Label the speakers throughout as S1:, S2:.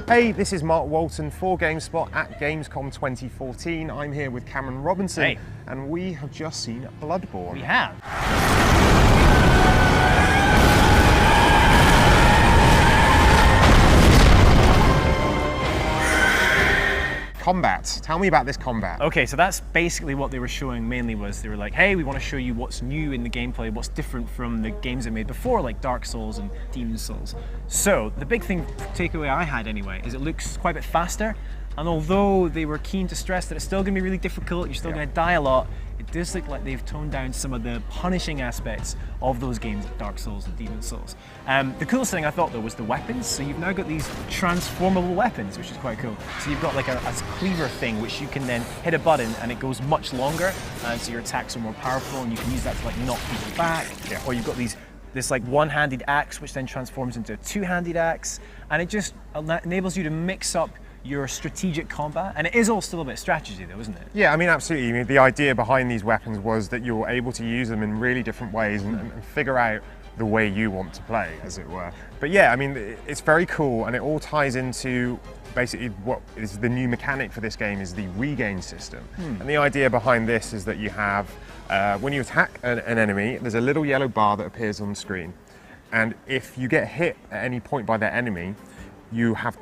S1: Hey, this is Mark Walton for GameSpot at Gamescom 2014. I'm here with Cameron Robinson, and we have just seen Bloodborne.
S2: We have.
S1: Combat. Tell me about this combat.
S2: Okay, so that's basically what they were showing mainly was they were like, hey, we want to show you what's new in the gameplay, what's different from the games they made before, like Dark Souls and Demon Souls. So the big takeaway I had anyway is it looks quite a bit faster, and although they were keen to stress that it's still going to be really difficult, you're still going to die a lot, it does look like they've toned down some of the punishing aspects of those games like Dark Souls and Demon Souls. The coolest thing I thought though was the weapons. So you've now got these transformable weapons, which is quite cool. So you've got like a cleaver thing which you can then hit a button and it goes much longer, and so your attacks are more powerful and you can use that to like knock people back. Or you've got this like one-handed axe which then transforms into a two-handed axe, and it just enables you to mix up your strategic combat, and it is all still a bit of strategy though, isn't it?
S1: Yeah, I mean, absolutely. I mean, the idea behind these weapons was that you're able to use them in really different ways and figure out the way you want to play, as it were. But yeah, I mean, it's very cool, and it all ties into basically what is the new mechanic for this game is the regain system. And the idea behind this is that you have, when you attack an enemy, there's a little yellow bar that appears on the screen. And if you get hit at any point by that enemy, you have,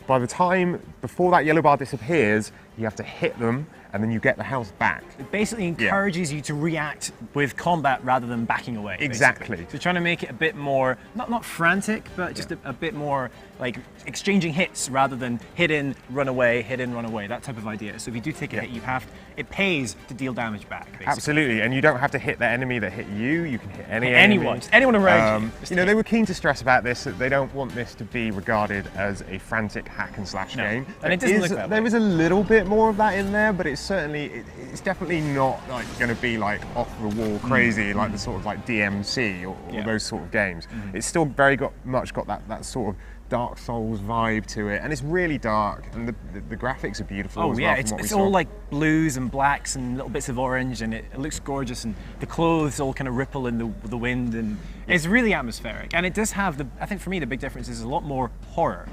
S1: by the time before that yellow bar disappears, you have to hit them and then you get the health back.
S2: It basically encourages you to react with combat rather than backing away.
S1: Exactly.
S2: Basically. So trying to make it a bit more, not frantic, but just a bit more like exchanging hits rather than hit in, run away, that type of idea. So if you do take a hit, it pays to deal damage back, basically.
S1: Absolutely, and you don't have to hit the enemy that hit you, you can hit anyone
S2: around you.
S1: You know, they were keen to stress about this, that they don't want this to be regarded as a frantic hack and slash game.
S2: And it doesn't look that way.
S1: There is a little bit more of that in there, but it's definitely not like going to be like off the wall crazy like the sort of like DMC or those sort of games. It's still very much got that sort of Dark Souls vibe to it, and it's really dark, and the graphics are beautiful as well.
S2: It's all like blues and blacks and little bits of orange, and it looks gorgeous, and the clothes all kind of ripple in the wind, and it's really atmospheric. And it does have I think for me the big difference is a lot more horror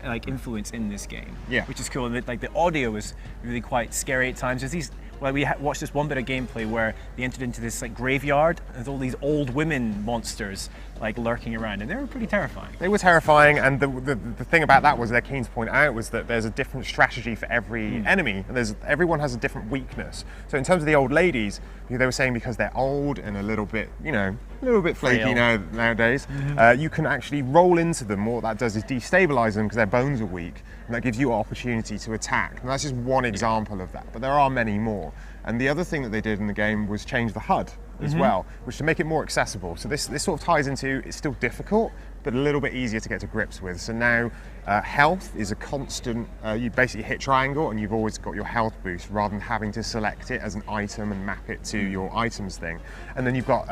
S2: like influence in this game, which is cool. And like the audio is really quite scary at times. There's these, well, we watched this one bit of gameplay where they entered into this like graveyard and there's all these old women monsters like lurking around, and they were pretty terrifying. They
S1: were terrifying, and the thing about that was they're keen to point out was that there's a different strategy for every enemy, and everyone has a different weakness. So in terms of the old ladies, they were saying because they're old and a little bit, flaky nowadays, you can actually roll into them. What that does is destabilize them because their bones are weak, and that gives you an opportunity to attack. And that's just one example of that, but there are many more. And the other thing that they did in the game was change the HUD as well, which to make it more accessible. So this sort of ties into, it's still difficult, but a little bit easier to get to grips with. So now health is a constant, you basically hit triangle and you've always got your health boost rather than having to select it as an item and map it to your items thing. And then you've got,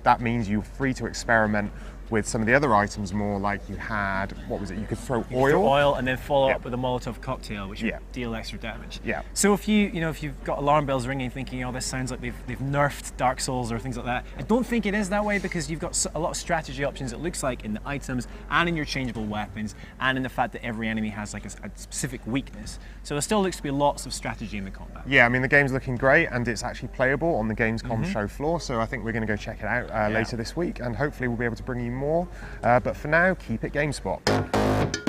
S1: that means you're free to experiment with some of the other items more, like you had, what was it, you could throw oil
S2: and then follow up with a Molotov cocktail, which would deal extra damage. So if you've got alarm bells ringing thinking, oh, this sounds like they've nerfed Dark Souls or things like that, I don't think it is that way, because you've got a lot of strategy options, it looks like, in the items and in your changeable weapons, and in the fact that every enemy has like a specific weakness. So there still looks to be lots of strategy in the combat.
S1: Yeah, I mean, the game's looking great, and it's actually playable on the Gamescom show floor, so I think we're going to go check it out later this week, and hopefully we'll be able to bring you more. But for now, keep it GameSpot.